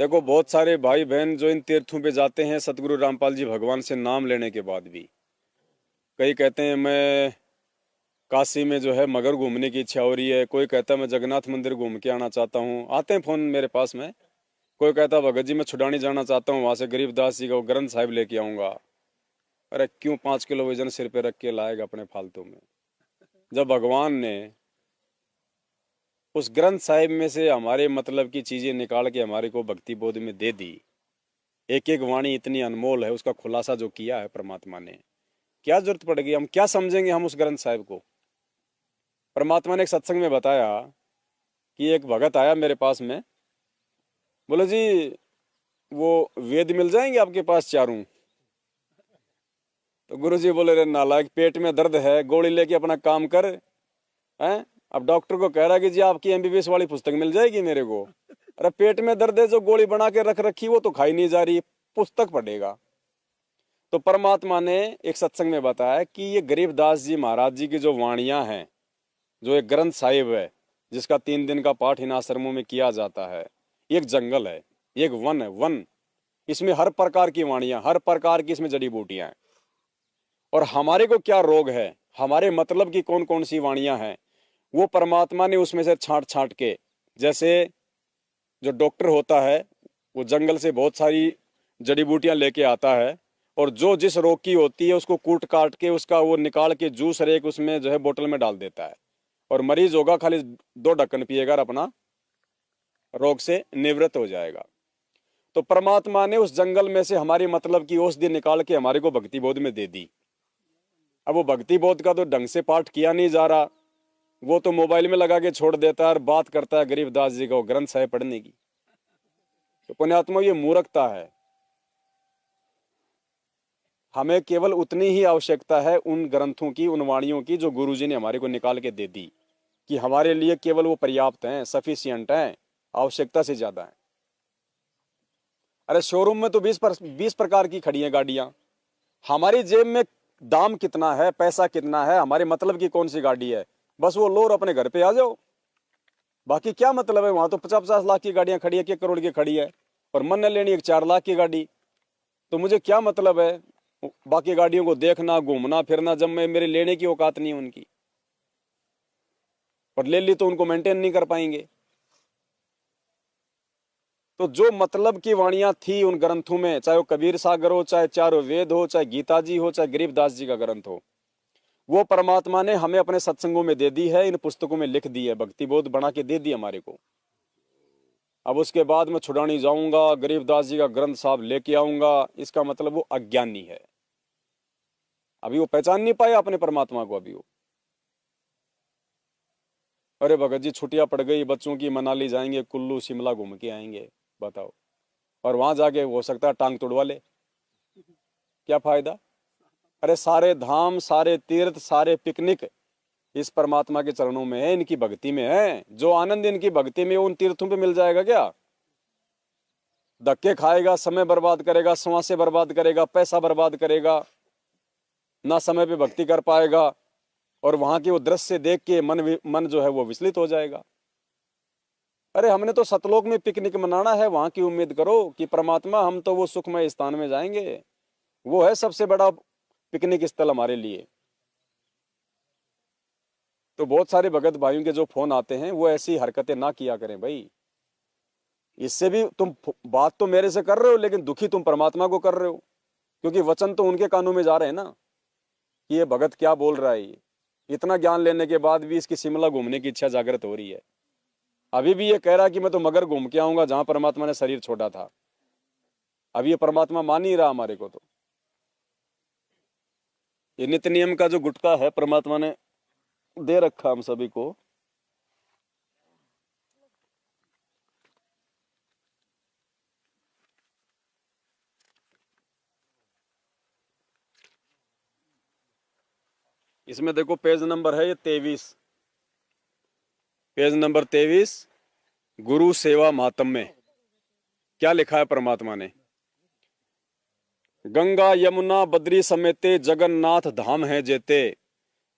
देखो, बहुत सारे भाई बहन जो इन तीर्थों पे जाते हैं सतगुरु रामपाल जी भगवान से नाम लेने के बाद भी, कई कहते हैं मैं काशी में जो है मगर घूमने की इच्छा हो रही है, कोई कहता है मैं जगन्नाथ मंदिर घूम के आना चाहता हूँ, आते हैं फोन मेरे पास में। कोई कहता है भगत जी मैं छुड़ानी जाना चाहता हूँ, वहां से गरीबदास जी का वो ग्रंथ साहिब लेके आऊंगा। अरे क्यों 5 किलो वजन सिर पे रख के लाएगा अपने फालतू में, जब भगवान ने उस ग्रंथ साहिब में से हमारे मतलब की चीजें निकाल के हमारे को भक्ति बोध में दे दी। एक एक वाणी इतनी अनमोल है, उसका खुलासा जो किया है परमात्मा ने, क्या जरूरत पड़ेगी, हम क्या समझेंगे हम उस ग्रंथ साहिब को। परमात्मा ने एक सत्संग में बताया कि एक भगत आया मेरे पास में, बोले जी वो वेद मिल जाएंगे आपके पास चारों। तो गुरु जी बोले रे नालायक, पेट में दर्द है, गोली लेके अपना काम कर। हैं, अब डॉक्टर को कह रहा है कि जी आपकी एमबीबीएस वाली पुस्तक मिल जाएगी मेरे को। अरे पेट में दर्द है, जो गोली बना के रख रखी वो तो खाई नहीं जा रही, पुस्तक पढ़ेगा। तो परमात्मा ने एक सत्संग में बताया कि ये गरीबदास जी महाराज जी की जो वाणियां हैं, जो एक ग्रंथ साहिब है जिसका 3 दिन का पाठ इन आश्रमों में किया जाता है, ये एक जंगल है, ये एक वन है, वन। इसमें हर प्रकार की वाणियां, हर प्रकार की इसमें जड़ी बूटियां हैं। और हमारे को क्या रोग है, हमारे मतलब की कौन कौन सी वाणियां हैं, वो परमात्मा ने उसमें से छांट छांट के, जैसे जो डॉक्टर होता है वो जंगल से बहुत सारी जड़ी बूटियां लेके आता है, और जो जिस रोग की होती है उसको कूट काट के उसका वो निकाल के जूस रेक उसमें जो है बोतल में डाल देता है, और मरीज होगा खाली 2 ढक्कन पिएगा और अपना रोग से निवृत्त हो जाएगा। तो परमात्मा ने उस जंगल में से हमारी मतलब की औषधि निकाल के हमारे को भक्ति बोध में दे दी। अब वो भक्ति बोध का तो ढंग से पाठ किया नहीं जा रहा, वो तो मोबाइल में लगा के छोड़ देता है और बात करता है गरीबदास जी का वो ग्रंथ साहिब पढ़ने की। तो पुण्यात्मा, ये मूर्खता है। हमें केवल उतनी ही आवश्यकता है उन ग्रंथों की, उन वाणियों की जो गुरुजी ने हमारे को निकाल के दे दी, कि हमारे लिए केवल वो पर्याप्त हैं, सफिशियंट हैं, आवश्यकता से ज्यादा है। अरे शोरूम में तो 20 प्रकार की खड़ी हैं गाड़ियां, हमारी जेब में दाम कितना है, पैसा कितना है, हमारे मतलब की कौन सी गाड़ी है, बस वो लो और अपने घर पे आ जाओ। बाकी क्या मतलब है, वहां तो 50-50 लाख की गाड़ियां खड़ी है, 1 करोड़ की खड़ी है, और मन ने लेनी एक 4 लाख की गाड़ी। तो मुझे क्या मतलब है बाकी गाड़ियों को देखना, घूमना फिरना, जब मैं मेरे लेने की औकात नहीं उनकी, और ले ली तो उनको मेंटेन नहीं कर पाएंगे। तो जो मतलब की वाणियां थी उन ग्रंथों में, चाहे वो कबीर सागर हो, चाहे चारों वेद हो, चाहे गीता जी हो, चाहे गरीबदास जी का ग्रंथ हो, वो परमात्मा ने हमें अपने सत्संगों में दे दी है, इन पुस्तकों में लिख दी है, भक्ति बोध बना के दे दी हमारे को। अब उसके बाद मैं छुड़ानी जाऊंगा, गरीबदास जी का ग्रंथ साहब लेके आऊंगा, इसका मतलब वो अज्ञानी है, अभी वो पहचान नहीं पाया अपने परमात्मा को अभी वो। अरे भगत जी छुट्टियां पड़ गई बच्चों की, मनाली जाएंगे, कुल्लू शिमला घूम के आएंगे, बताओ, और वहां जाके हो सकता है टांग तोड़वा ले, क्या फायदा। अरे सारे धाम, सारे तीर्थ, सारे पिकनिक इस परमात्मा के चरणों में है, इनकी भक्ति में है। जो आनंद इनकी भक्ति में उन तीर्थों पे मिल जाएगा क्या? धक्के खाएगा, समय बर्बाद करेगा, श्वासें बर्बाद करेगा, पैसा बर्बाद करेगा, ना समय पे भक्ति कर पाएगा, और वहां के वो दृश्य देख के मन जो है वो विचलित हो जाएगा। अरे हमने तो सतलोक में पिकनिक मनाना है, वहां की उम्मीद करो कि परमात्मा हम तो वो सुखमय स्थान में जाएंगे, वो है सबसे बड़ा पिकनिक स्थल हमारे लिए। तो बहुत सारे भगत भाइयों के जो फोन आते हैं वो ऐसी हरकतें ना किया करें भाई। इससे भी तुम बात तो मेरे से कर रहे हो, लेकिन दुखी तुम परमात्मा को कर रहे हो, क्योंकि वचन तो उनके कानों में जा रहे हैं ना कि ये भगत क्या बोल रहा है। ये इतना ज्ञान लेने के बाद भी इसकी शिमला घूमने की इच्छा जागृत हो रही है। अभी भी ये कह रहा है कि मैं तो मगर घूम के आऊंगा जहां परमात्मा ने शरीर छोड़ा था। अभी ये परमात्मा मान ही रहा हमारे को। तो ये नित्य नियम का जो गुटका है परमात्मा ने दे रखा हम सभी को। इसमें देखो पेज नंबर है ये 23, पेज नंबर 23, गुरु सेवा महात्म्य। क्या लिखा है परमात्मा ने? गंगा यमुना बद्री समेते जगन्नाथ धाम है जेते,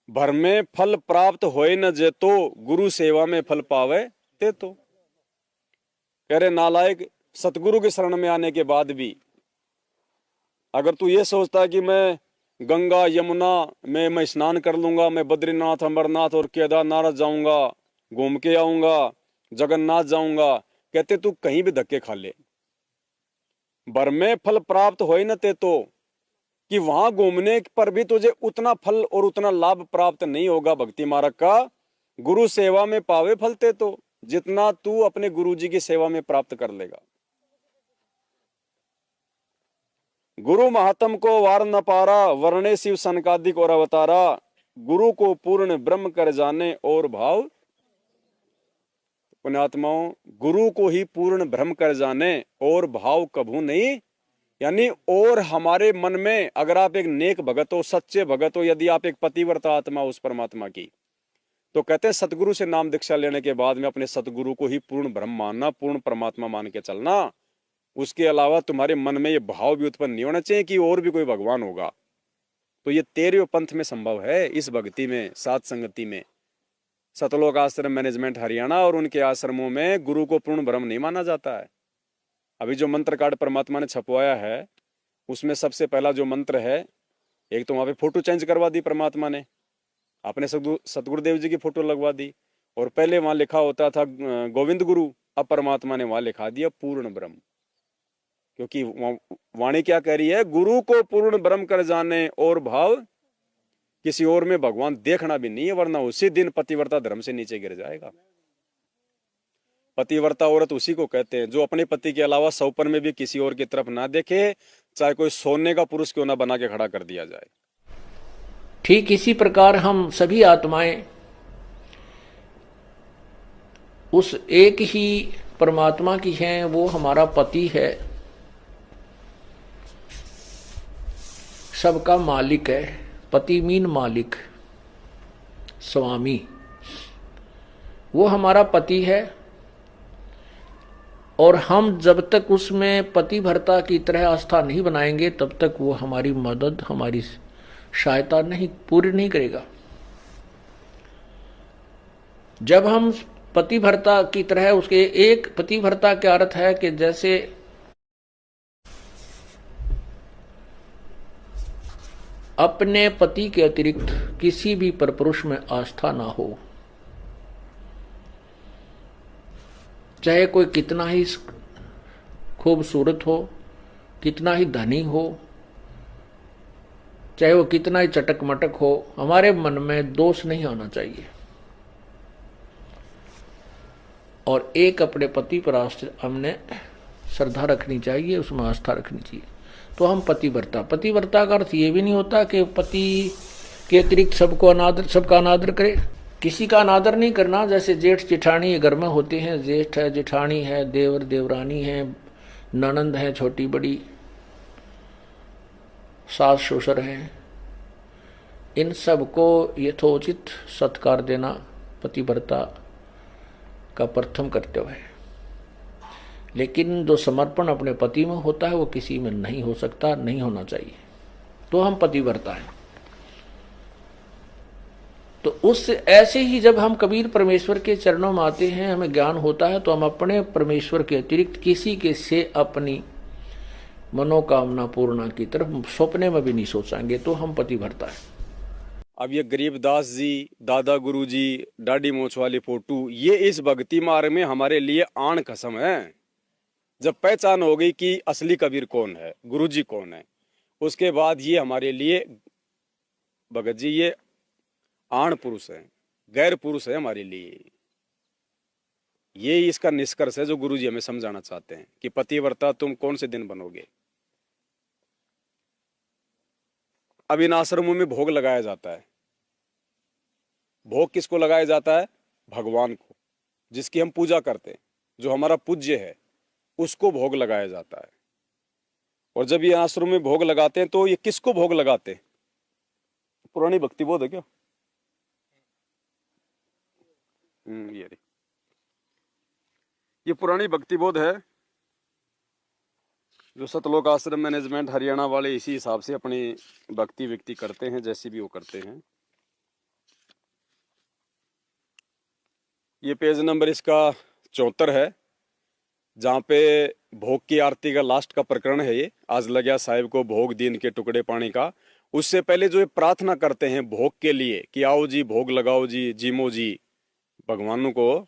भर में फल प्राप्त होए न जेतो, गुरु सेवा में फल पावे ते तो। कह रहे नालायक, सतगुरु के शरण में आने के बाद भी अगर तू ये सोचता है कि मैं गंगा यमुना में मैं स्नान कर लूंगा, मैं बद्रीनाथ अमरनाथ और केदारनाथ जाऊंगा, घूम के आऊंगा, जगन्नाथ जाऊंगा, कहते तू कहीं भी धक्के खा ले, बर में फल प्राप्त हो ही न ते तो, कि वहां घूमने पर भी तुझे उतना फल और उतना लाभ प्राप्त नहीं होगा भक्ति मार्ग का, गुरु सेवा में पावे फलते तो, जितना तू अपने गुरु जी की सेवा में प्राप्त कर लेगा। गुरु महात्म को वार न पारा, वर्णे शिव सनकादिक और अवतारा, गुरु को पूर्ण ब्रह्म कर जाने और भाव। पुण्यात्माओं, गुरु को ही पूर्ण ब्रह्म कर जाने और भाव कभू नहीं, यानी और हमारे मन में अगर आप एक नेक भगत हो, सच्चे भगत हो, यदि आप एक पतिव्रता आत्मा उस परमात्मा की, तो कहते हैं सतगुरु से नाम दीक्षा लेने के बाद में अपने सतगुरु को ही पूर्ण ब्रह्म मानना, पूर्ण परमात्मा मान के चलना। उसके अलावा तुम्हारे मन में ये भाव भी उत्पन्न नहीं होना चाहिए कि और भी कोई भगवान होगा। तो ये 13वें पंथ में संभव है, इस भक्ति में, साध संगति में। सतलोक आश्रम मैनेजमेंट हरियाणा और उनके आश्रमों में गुरु को पूर्ण ब्रह्म नहीं माना जाता है। अभी जो मंत्र कार्ड परमात्मा ने छपवाया है उसमें सबसे पहला जो मंत्र है, एक तो वहां पे फोटो चेंज करवा दी परमात्मा ने, अपने सतगुरुदेव जी की फोटो लगवा दी, और पहले वहां लिखा होता था गोविंद गुरु, अब परमात्मा ने वहां लिखा दिया पूर्ण ब्रह्म। क्योंकि वाणी क्या कह रही है, गुरु को पूर्ण ब्रह्म कर जाने और भाव किसी और में भगवान देखना भी नहीं है, वरना उसी दिन पतिव्रता धर्म से नीचे गिर जाएगा। पतिव्रता औरत उसी को कहते हैं जो अपने पति के अलावा सौपन में भी किसी और की तरफ ना देखे, चाहे कोई सोने का पुरुष क्यों ना बना के खड़ा कर दिया जाए। ठीक इसी प्रकार हम सभी आत्माएं उस एक ही परमात्मा की हैं, वो हमारा पति है, सबका मालिक है। पति मीन मालिक, स्वामी, वो हमारा पति है। और हम जब तक उसमें पतिव्रता की तरह आस्था नहीं बनाएंगे तब तक वो हमारी मदद, हमारी सहायता नहीं पूरी नहीं करेगा। जब हम पतिव्रता की तरह उसके, एक पतिव्रता का अर्थ है कि जैसे अपने पति के अतिरिक्त किसी भी परपुरुष में आस्था ना हो, चाहे कोई कितना ही खूबसूरत हो, कितना ही धनी हो, चाहे वो कितना ही चटक मटक हो, हमारे मन में दोष नहीं आना चाहिए। और एक अपने पति पर हमने श्रद्धा रखनी चाहिए, उसमें आस्था रखनी चाहिए, तो हम पतिव्रता। पतिव्रता का अर्थ ये भी नहीं होता कि पति के अतिरिक्त सबका अनादर करे, किसी का अनादर नहीं करना। जैसे जेठ जेठानी घर में होते हैं, जेठ है, जेठानी है, देवर देवरानी है, ननंद है छोटी बड़ी, सास ससुर हैं, इन सबको यथोचित सत्कार देना पतिव्रता का प्रथम कर्तव्य है। लेकिन जो समर्पण अपने पति में होता है वो किसी में नहीं हो सकता, नहीं होना चाहिए, तो हम पतिव्रता हैं। तो उस ऐसे ही जब हम कबीर परमेश्वर के चरणों में आते हैं, हमें ज्ञान होता है, तो हम अपने परमेश्वर के अतिरिक्त किसी के से अपनी मनोकामना पूर्णा की तरफ सपने में भी नहीं सोचेंगे, तो हम पतिव्रता है। अब ये गरीबदास जी, दादा गुरु जी, डाडी मोछ वाली फोटो, ये इस भक्ति मार्ग में हमारे लिए आन कसम है। जब पहचान हो गई कि असली कबीर कौन है, गुरु जी कौन है, उसके बाद ये हमारे लिए भगत जी ये आण पुरुष है, गैर पुरुष है हमारे लिए। ये इसका निष्कर्ष है जो गुरु जी हमें समझाना चाहते हैं कि पतिव्रता तुम कौन से दिन बनोगे। अब इन आश्रमों में भोग लगाया जाता है। भोग किसको लगाया जाता है? भगवान को, जिसकी हम पूजा करते हैं, जो हमारा पूज्य है, उसको भोग लगाया जाता है। और जब ये आश्रम में भोग लगाते हैं तो ये किसको भोग लगाते हैं? पुरानी भक्ति बोध है क्या? ये पुरानी भक्ति बोध है जो सतलोक आश्रम मैनेजमेंट हरियाणा वाले इसी हिसाब से अपनी भक्ति व्यक्ति करते हैं, जैसी भी वो करते हैं। ये पेज नंबर इसका 74 है, जहाँ पे भोग की आरती का लास्ट का प्रकरण है ये। आज लग्या साहिब को भोग दीन के टुकड़े पानी का। उससे पहले जो ये प्रार्थना करते हैं भोग के लिए कि आओ जी भोग लगाओ जी जीमो जी भगवानों को,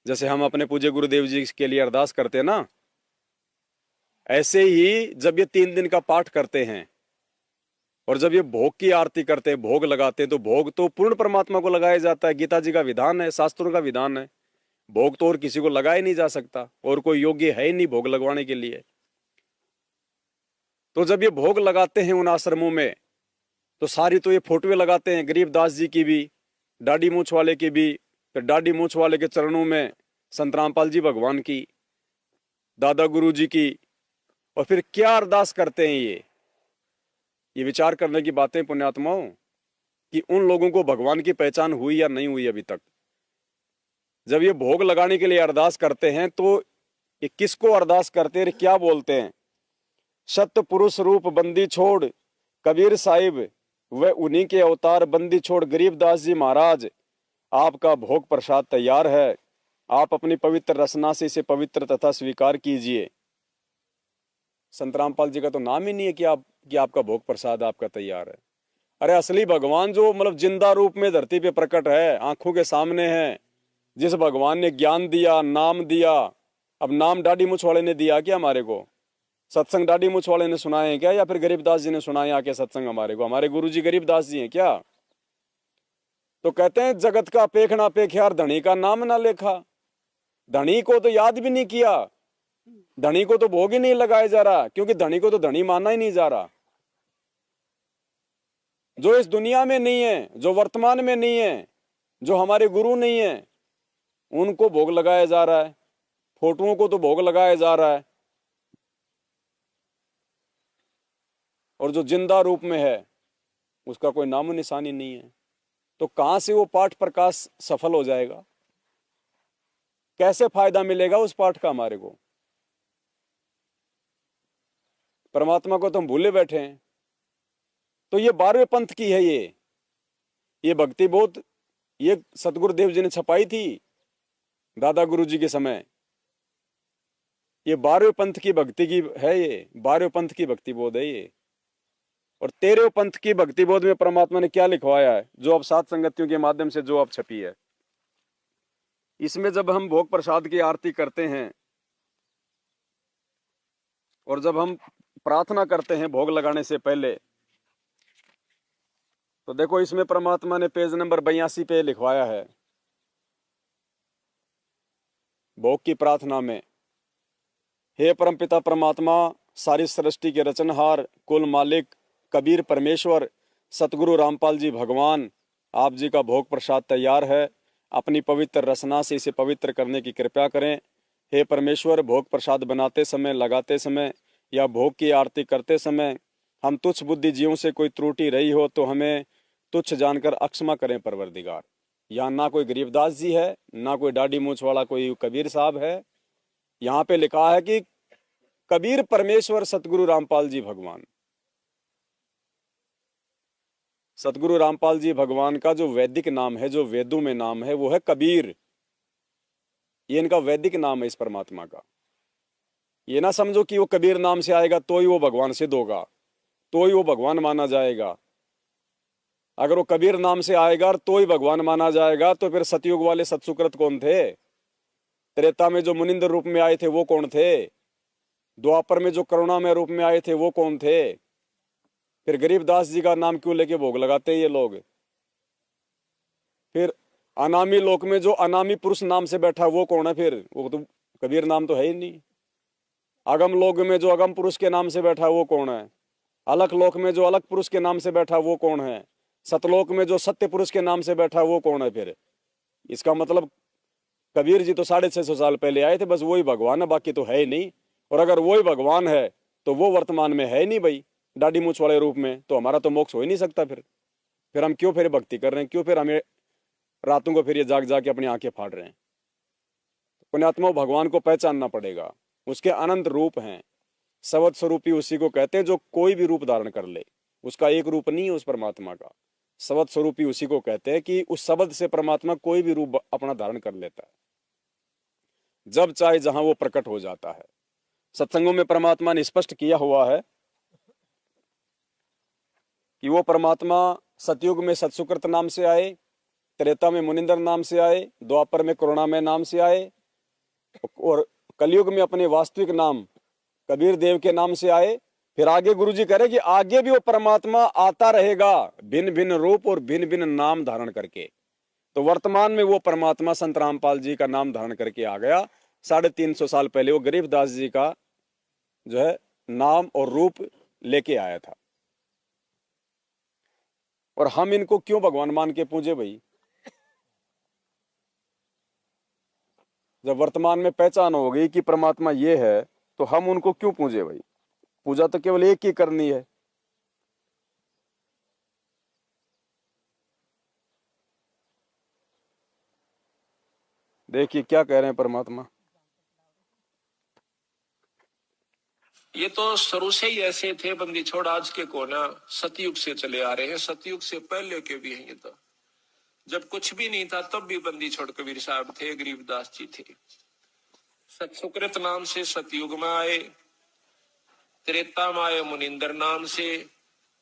जैसे हम अपने पूज्य गुरुदेव जी के लिए अरदास करते हैं ना, ऐसे ही जब ये 3 दिन का पाठ करते हैं और जब ये भोग की आरती करते हैं, भोग लगाते हैं, तो भोग तो पूर्ण परमात्मा को लगाया जाता है। गीता जी का विधान है, शास्त्रों का विधान है। भोग तो और किसी को लगाया नहीं जा सकता, और कोई योग्य है ही नहीं भोग लगवाने के लिए। तो जब ये भोग लगाते हैं उन आश्रमों में, तो सारी तो ये फोटोएं लगाते हैं, गरीबदास जी की भी, डाडी मूछ वाले की भी, फिर डाडी मूछ वाले के चरणों में संत रामपाल जी भगवान की, दादा गुरु जी की, और फिर क्या अरदास करते हैं ये विचार करने की बातें पुण्यात्माओं, कि उन लोगों को भगवान की पहचान हुई या नहीं हुई अभी तक। जब ये भोग लगाने के लिए अरदास करते हैं तो ये किसको अरदास करते हैं, क्या बोलते हैं? सत्य पुरुष रूप बंदी छोड़ कबीर साहिब व उन्हीं के अवतार बंदी छोड़ गरीबदास जी महाराज, आपका भोग प्रसाद तैयार है, आप अपनी पवित्र रसना से इसे पवित्र तथा स्वीकार कीजिए। संत रामपाल जी का तो नाम ही नहीं है कि आपका भोग प्रसाद आपका तैयार है। अरे असली भगवान जो मतलब जिंदा रूप में धरती पे प्रकट है, आंखों के सामने है, जिस भगवान ने ज्ञान दिया, नाम दिया। अब नाम डाडी मूछ वाले ने दिया क्या हमारे को? सत्संग डाडी मूछ वाले ने सुनाए हैं क्या, या फिर गरीबदास जी ने सुनाए आके सत्संग हमारे को? हमारे गुरु जी गरीबदास जी हैं क्या? तो कहते हैं जगत का पेख ना पेख्यार धनी का नाम ना लेखा। धनी को तो याद भी नहीं किया, धनी को तो भोग ही नहीं लगाया जा रहा, क्योंकि धनी को तो धनी माना ही नहीं जा रहा। जो इस दुनिया में नहीं है, जो वर्तमान में नहीं है, जो हमारे गुरु नहीं है, उनको भोग लगाया जा रहा है, फोटोओं को तो भोग लगाया जा रहा है, और जो जिंदा रूप में है उसका कोई नामो निशानी नहीं है। तो कहां से वो पाठ प्रकाश सफल हो जाएगा? कैसे फायदा मिलेगा उस पाठ का हमारे को? परमात्मा को तो हम भूले बैठे हैं। तो ये 12वें पंथ की है ये भक्ति बोध, ये सतगुरुदेव जी ने छपाई थी दादा गुरु जी के समय। ये 12वें पंथ की भक्ति की है, ये 12वें पंथ की भक्ति बोध है ये। और 13वें पंथ की भक्ति बोध में परमात्मा ने क्या लिखवाया है, जो अब सात संगतियों के माध्यम से जो अब छपी है। इसमें जब हम भोग प्रसाद की आरती करते हैं और जब हम प्रार्थना करते हैं भोग लगाने से पहले, तो देखो इसमें परमात्मा ने पेज नंबर 82 पे लिखवाया है, भोग की प्रार्थना में, हे परमपिता परमात्मा, सारी सृष्टि के रचनहार, कुल मालिक, कबीर परमेश्वर, सतगुरु रामपाल जी भगवान, आप जी का भोग प्रसाद तैयार है, अपनी पवित्र रसना से इसे पवित्र करने की कृपा करें। हे परमेश्वर, भोग प्रसाद बनाते समय, लगाते समय या भोग की आरती करते समय हम तुच्छ बुद्धि जीवों से कोई त्रुटि रही हो तो हमें तुच्छ जानकर अक्षमा करें परवरदिगार। यहाँ ना कोई गरीबदास जी है, ना कोई डाडी मूछ वाला कोई कबीर साहब है। यहाँ पे लिखा है कि कबीर परमेश्वर सतगुरु रामपाल जी भगवान। सतगुरु रामपाल जी भगवान का जो वैदिक नाम है, जो वेदों में नाम है, वो है कबीर। ये इनका वैदिक नाम है इस परमात्मा का। ये ना समझो कि वो कबीर नाम से आएगा तो ही वो भगवान सिद्ध होगा, तो ही वो भगवान माना जाएगा। अगर वो कबीर नाम से आएगा तो ही भगवान माना जाएगा, तो फिर सतयुग वाले सतसुकृत कौन थे? त्रेता में जो मुनिंद्र रूप में आए थे वो कौन थे? द्वापर में जो करुणामय रूप में आए थे वो कौन थे? फिर गरीबदास जी का नाम क्यों लेके भोग लगाते हैं ये लोग? फिर अनामी लोक में जो अनामी पुरुष नाम से बैठा वो कौन है? फिर वो तो कबीर नाम तो है ही नहीं। अगम लोक में जो अगम पुरुष के नाम से बैठा वो कौन है? अलख लोक में जो अलख पुरुष के नाम से बैठा वो कौन है? सतलोक में जो सत्य पुरुष के नाम से बैठा वो कौन है? फिर इसका मतलब कबीर जी तो 650 साल पहले आए थे, बस वही भगवान है, बाकी तो है ही नहीं। और अगर वही भगवान है तो वो वर्तमान में है ही नहीं भाई, डाडी मूछ वाले रूप में, तो हमारा तो मोक्ष हो ही नहीं सकता। फिर हम क्यों फिर भक्ति कर रहे हैं? क्यों फिर हमें रातों को फिर ये जाग जाके अपनी आंखें फाड़ रहे हैं? पुण्यात्मा, भगवान को पहचानना पड़ेगा, उसके अनंत रूप हैं। शब्द स्वरूपी उसी को कहते हैं जो कोई भी रूप धारण कर ले, उसका एक रूप नहीं है उस परमात्मा का। शब्द स्वरूपी उसी को कहते हैं कि उस शब्द से परमात्मा कोई भी रूप अपना धारण कर लेता है, जब चाहे जहां वो प्रकट हो जाता है। सत्संगों में परमात्मा ने स्पष्ट किया हुआ है कि वो परमात्मा सतयुग में सत्सुकृत नाम से आए, त्रेता में मुनिंदर नाम से आए, द्वापर में करुणामय नाम से आए और कलयुग में अपने वास्तविक नाम कबीर देव के नाम से आए। फिर आगे गुरुजी कह रहे कि आगे भी वो परमात्मा आता रहेगा भिन्न भिन्न रूप और भिन्न भिन्न नाम धारण करके। तो वर्तमान में वो परमात्मा संत रामपाल जी का नाम धारण करके आ गया। 350 साल पहले वो गरीबदास जी का जो है नाम और रूप लेके आया था। और हम इनको क्यों भगवान मान के पूजे भाई? जब वर्तमान में पहचान हो गई कि परमात्मा ये है तो हम उनको क्यों पूजे भाई? पूजा तो केवल एक ही करनी है। देखिए क्या कह रहे हैं परमात्मा। ये तो शुरू से ही ऐसे थे बंदी छोड़, आज के को ना सतयुग से चले आ रहे हैं, सतयुग से पहले के भी हैं। ये तो जब कुछ भी नहीं था तब भी बंदी छोड़ कबीर साहब थे, गरीबदास जी थे। सतसुकृत नाम से सतयुग में आए, त्रेता में आए मुनिंदर नाम से,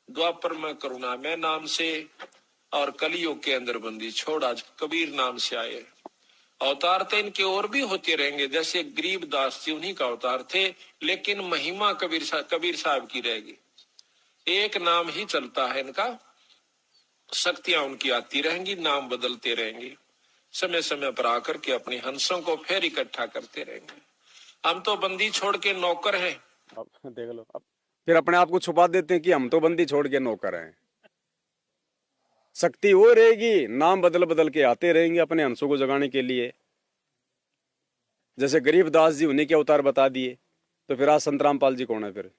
द्वापर में करुणामय नाम से और कलयुग के अंदर बंदी छोड़ आज कबीर नाम से आए। अवतार तो इनके और भी होते रहेंगे, जैसे गरीबदास जी उन्हीं का अवतार थे, लेकिन महिमा कबीर साहब की रहेगी। एक नाम ही चलता है इनका, शक्तियां उनकी आती रहेंगी, नाम बदलते रहेंगे, समय समय पर आकर के अपने हंसों को फिर इकट्ठा करते रहेंगे। हम तो बंदी छोड़ के नौकर हैं। अब देख लो, अब फिर अपने आप को छुपा देते हैं कि हम तो बंदी छोड़ के नौकर हैं। शक्ति वो रहेगी, नाम बदल बदल के आते रहेंगे अपने हंसों को जगाने के लिए। जैसे गरीबदास जी उन्हीं के अवतार बता दिए, तो फिर आज संत रामपाल जी कौन है फिर?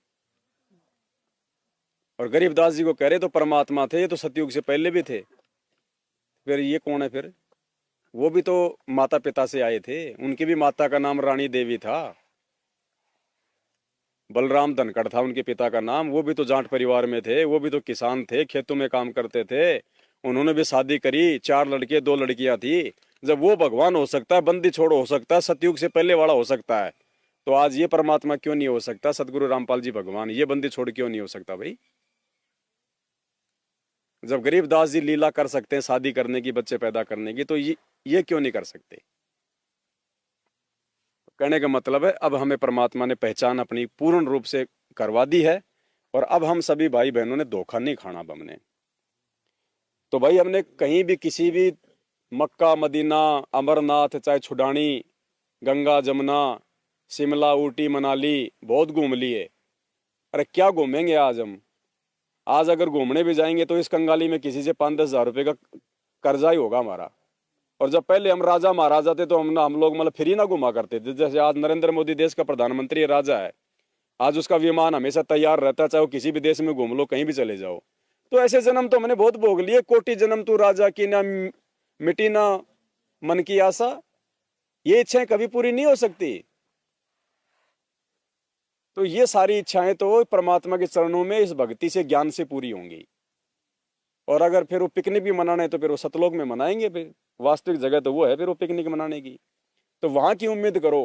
और गरीबदास जी को कह रहे तो परमात्मा थे, ये तो सतयुग से पहले भी थे, फिर ये कौन है फिर? वो भी तो माता पिता से आए थे, उनकी भी माता का नाम रानी देवी था, बलराम धनखड़ था उनके पिता का नाम। वो भी तो जाट परिवार में थे, वो भी तो किसान थे, खेतों में काम करते थे। उन्होंने भी शादी करी, 4 लड़के 2 लड़कियां थी। जब वो भगवान हो सकता है, बंदी छोड़ हो सकता है, सतयुग से पहले वाला हो सकता है, तो आज ये परमात्मा क्यों नहीं हो सकता? सतगुरु रामपाल जी भगवान ये बंदी छोड़ क्यों नहीं हो सकता भाई? जब गरीबदास जी लीला कर सकते हैं शादी करने की, बच्चे पैदा करने की, तो ये क्यों नहीं कर सकते? कहने का मतलब है अब हमें परमात्मा ने पहचान अपनी पूर्ण रूप से करवा दी है, और अब हम सभी भाई बहनों ने धोखा नहीं खाना। अब हमने तो भाई हमने कहीं भी किसी भी मक्का, मदीना, अमरनाथ, चाहे छुडानी, गंगा, जमुना, शिमला, ऊटी, मनाली बहुत घूम लिए। अरे क्या घूमेंगे आज हम? आज अगर घूमने भी जाएंगे तो इस कंगाली में किसी से 5-10 हज़ार रुपये का कर्जा ही होगा हमारा। और जब पहले हम राजा महाराजा थे तो हम लोग मतलब फ्री ना घुमा करते थे। जैसे आज नरेंद्र मोदी देश का प्रधानमंत्री राजा है, आज उसका विमान हमेशा तैयार रहता है, चाहे वो किसी भी देश में घूम लो, कहीं भी चले जाओ। तो ऐसे जन्म तो मैंने बहुत भोग लिए, कोटि जन्म तू राजा की, ना मिटी ना मन की आशा। ये इच्छाएं कभी पूरी नहीं हो सकती। तो ये सारी इच्छाएं तो परमात्मा के चरणों में इस भक्ति से, ज्ञान से पूरी होंगी। और अगर फिर वो पिकनिक भी मनाना है तो फिर वो सतलोक में मनाएंगे। फिर वास्तविक जगह तो वो है फिर वो पिकनिक मनाने की। तो वहां की उम्मीद करो।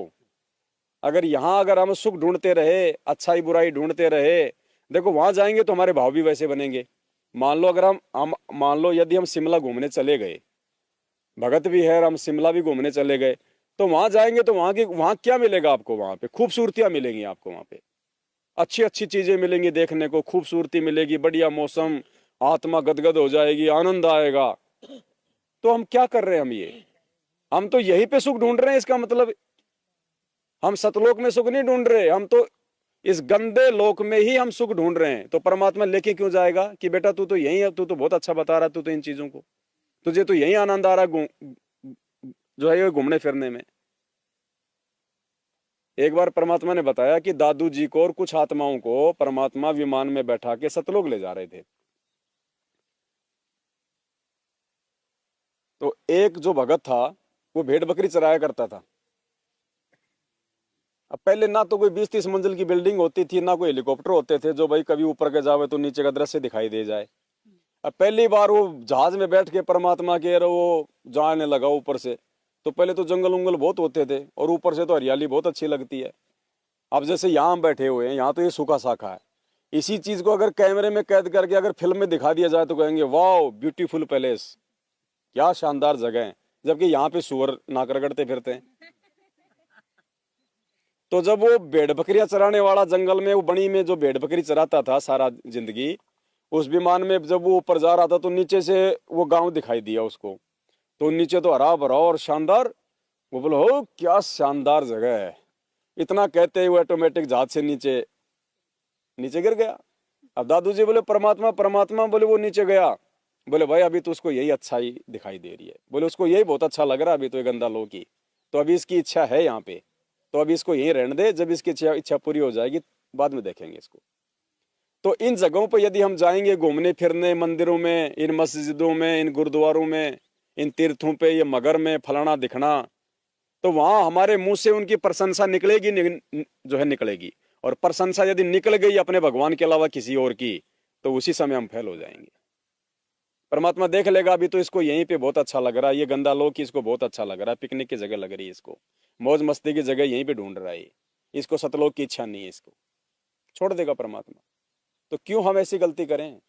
अगर हम सुख ढूंढते रहे, अच्छाई बुराई ढूंढते रहे, देखो वहां जाएंगे तो हमारे भाव भी वैसे बनेंगे। मान लो अगर मान लो यदि हम शिमला घूमने चले गए, भगत भी है, हम शिमला भी घूमने चले गए, तो वहां जाएंगे तो वहां क्या मिलेगा आपको? वहां पे खूबसूरतियां मिलेंगी आपको, वहां पे अच्छी अच्छी चीजें मिलेंगी देखने को, खूबसूरती मिलेगी, बढ़िया मौसम, आत्मा गदगद हो जाएगी, आनंद आएगा। तो हम क्या कर रहे हैं? हम तो यहीं पे सुख ढूंढ रहे हैं। इसका मतलब हम सतलोक में सुख नहीं ढूंढ रहे, हम तो इस गंदे लोक में ही हम सुख ढूंढ रहे हैं। तो परमात्मा लेके क्यों जाएगा कि बेटा तू तो यही है, तू तो बहुत अच्छा बता रहा है, तू तो इन चीजों को, तुझे तो यही आनंद आ रहा जो है घूमने फिरने में। एक बार परमात्मा ने बताया कि दादू जी को और कुछ आत्माओं को परमात्मा विमान में बैठा के सतलोक ले जा रहे थे। तो एक जो भगत था वो भेड़ बकरी चराया करता था। अब पहले ना तो कोई 20-30 मंजिल की बिल्डिंग होती थी, ना कोई हेलीकॉप्टर होते थे जो भाई कभी ऊपर के जावे तो नीचे का दृश्य दिखाई दे जाए। अब पहली बार वो जहाज में बैठ के परमात्मा के वो जाने लगा ऊपर से, तो पहले तो जंगल उंगल बहुत होते थे और ऊपर से तो हरियाली बहुत अच्छी लगती है। अब जैसे यहाँ हम बैठे हुए हैं, यहाँ तो ये सूखा साखा है, इसी चीज को अगर कैमरे में कैद करके अगर फिल्म में दिखा दिया जाए तो कहेंगे वाह ब्यूटीफुल पैलेस, क्या शानदार जगह है, जबकि यहाँ पे सुअर नाक रगड़ते फिरते हैं। तो जब वो भेड़ बकरियां चराने वाला जंगल में, वो बनी में जो भेड़ बकरी चराता था सारा जिंदगी, उस विमान में जब वो ऊपर जा रहा था तो नीचे से वो गांव दिखाई दिया उसको, तो नीचे तो हरा भरा और शानदार, वो बोले हो क्या शानदार जगह है। इतना कहते हुए ऑटोमेटिक जहाज से नीचे गिर गया। अब दादू जी बोले परमात्मा परमात्मा, बोले वो नीचे गया, बोले भाई अभी तो उसको यही अच्छाई दिखाई दे रही है, बोले उसको यही बहुत अच्छा लग रहा है अभी तो ये गंदा लोग की, तो अभी इसकी इच्छा है यहाँ पे, तो अभी इसको यहीं रहने दे, जब इसकी इच्छा पूरी हो जाएगी बाद में देखेंगे इसको। तो इन जगहों पर यदि हम जाएंगे घूमने फिरने, मंदिरों में, इन मस्जिदों में, इन गुरुद्वारों में, इन तीर्थों पे, ये मगर में फलाना दिखना, तो वहां हमारे मुंह से उनकी प्रशंसा निकलेगी, जो है निकलेगी, और प्रशंसा यदि निकल गई अपने भगवान के अलावा किसी और की, तो उसी समय हम फेल हो जाएंगे। परमात्मा देख लेगा अभी तो इसको यहीं पे बहुत अच्छा लग रहा है, ये गंदा लोग की इसको बहुत अच्छा लग रहा है, पिकनिक की जगह लग रही है इसको, मौज मस्ती की जगह यहीं पे ढूंढ रहा है, इसको सतलोक की इच्छा नहीं है, इसको छोड़ देगा परमात्मा। तो क्यों हम ऐसी गलती करें?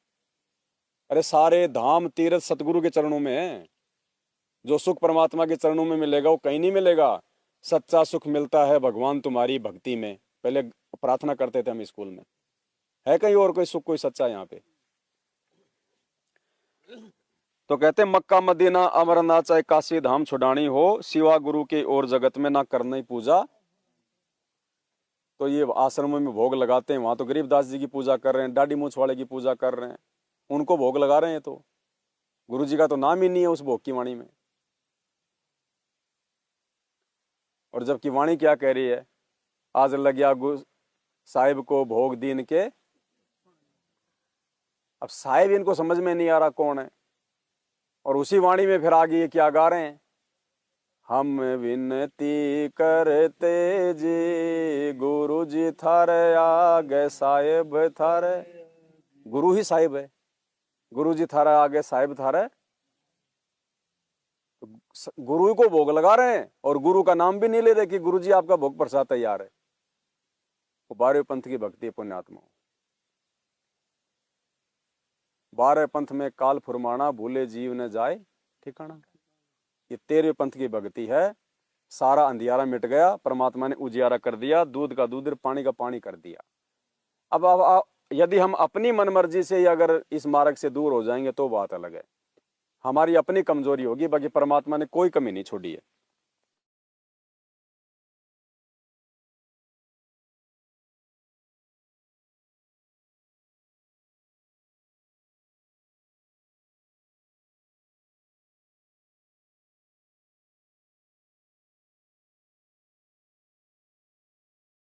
अरे सारे धाम तीर्थ सतगुरु के चरणों में है, जो सुख परमात्मा के चरणों में मिलेगा वो कहीं नहीं मिलेगा। सच्चा सुख मिलता है भगवान तुम्हारी भक्ति में, पहले प्रार्थना करते थे हम स्कूल में, है कहीं और कोई सुख कोई सच्चा यहाँ पे? तो कहते मक्का मदीना अमरनाथ चाहे काशी धाम छुड़ानी हो, सिवा गुरु के और जगत में ना करना ही पूजा। तो ये आश्रमों में भोग लगाते हैं, वहां तो गरीबदास जी की पूजा कर रहे हैं, दाढ़ी मूछ वाले की पूजा कर रहे हैं, उनको भोग लगा रहे हैं, तो गुरु जी का तो नाम ही नहीं है उस भोग की वाणी में। और जबकि वाणी क्या कह रही है, आज लग्या साहिब को भोग दीन के। अब साहिब इनको समझ में नहीं आ रहा कौन है, और उसी वाणी में फिर आगे ये क्या गा रहे हैं, हम विनती करते जी गुरु जी थारे आगे साहिब थारे, गुरु ही साहिब है, गुरु जी थारे आगे साहिब थारे, गुरु को भोग लगा रहे हैं और गुरु का नाम भी नहीं ले रहे कि गुरु जी आपका भोग प्रसाद तैयार है। वो 12वें पंथ की भक्ति है पुण्यात्मा। 12वें पंथ में काल फुरमाना, भूले जीव ने जाए ठिकाना। ये 13वें पंथ की भक्ति है। सारा अंधियारा मिट गया, परमात्मा ने उजियारा कर दिया, दूध का दूध पानी का पानी कर दिया। अब यदि हम अपनी मनमर्जी से अगर इस मार्ग से दूर हो जाएंगे तो बात अलग है, हमारी अपनी कमजोरी होगी, बाकी परमात्मा ने कोई कमी नहीं छोड़ी है।